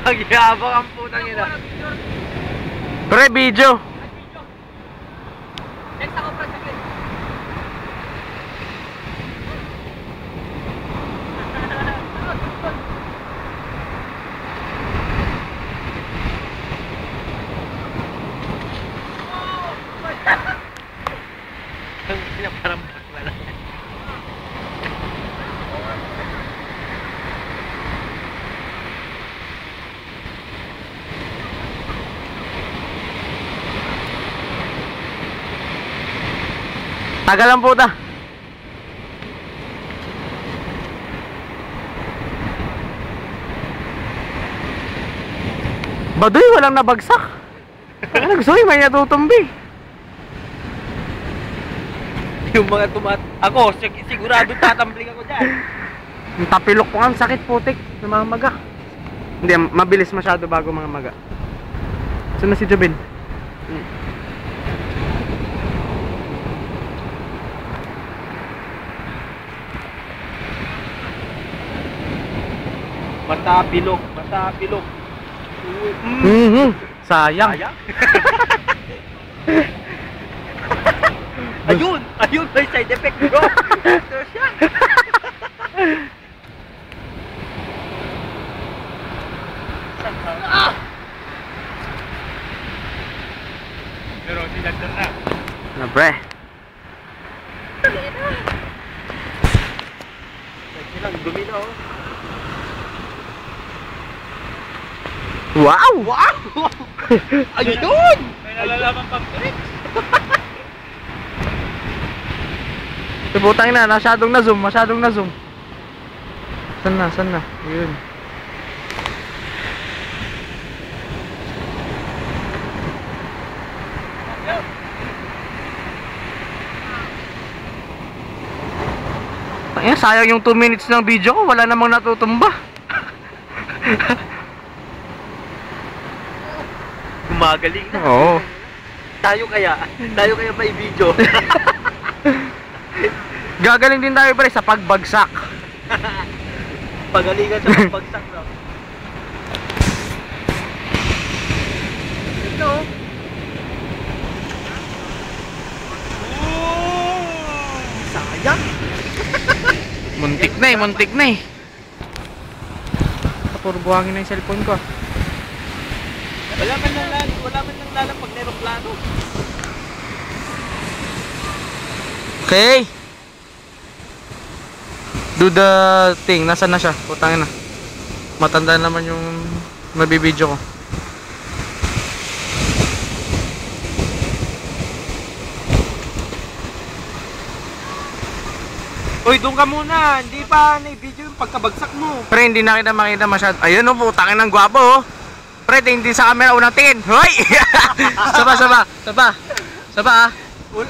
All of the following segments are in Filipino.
Magyabang ang putang ina. Pre, video. Next ako pa sa gate. Parang bakla. Tagal lang puta. Baduy, walang nabagsak. Nagsoy, may natutumbi. Yung mga ako, sigurado tatambling ako dyan. Yung tapilok ko nga, sakit putik, namamaga. Hindi, mabilis masyado bago mga maga. Saan na si Jobin? Matapilok, matapilok. Sayang. Sayang? Ayun! Ayun! May side effect bro! Ito siya! Pero sinagdan na. Ano pre? Sige lang, dumi na oh. Wow! Wow! Ayun! May nalalaman pang tricks! Putang na, masyadong na zoom. Saan na? Ayun. Sayang yung 2 minutes ng video ko, wala namang natutumba. Gumagaling na. Oo. Tayo kaya may video. Gagaling din tayo pre sa pagbagsak. Pagalingan sa pagbagsak no. Ito. Sayang. Muntik na eh. Puro buhangin na yung cellphone ko. Wala man lang lalang pag aeroplano. Okay. Do the thing. Nasaan na siya? Putangin na. Matanda naman yung nabibideo ko. Uy, doon ka muna. Hindi pa na-video yung pagkabagsak mo. Pre, hindi na kita makita masyado. Ayun o, putangin ng gwapo oh. Pre, hindi sa camera unang tingin. Hoy! Saba ah.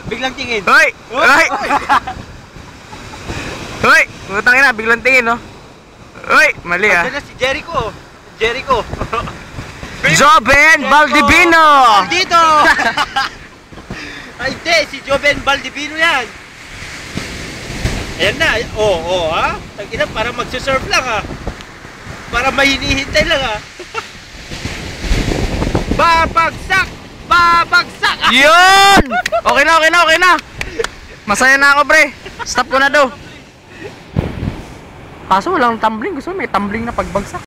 Biglang tingin. Hoy! Hoy! Putangin na, biglang tingin oh. Hoy! Mali ah. Andiyan na si Jericho. Jericho. Joben Baldivino! Dito! Ay, hindi. Si Joben Baldivino yan. Ayan na. Oo, ha? Tagina, para magsusurf lang, ha? Para may hinihintay lang, ha? Babagsak! Babagsak! Yun! Okay na. Masaya na ako, pre. Stop ko na daw. Kaso walang tumbling. Gusto mo may tumbling na pagbagsak.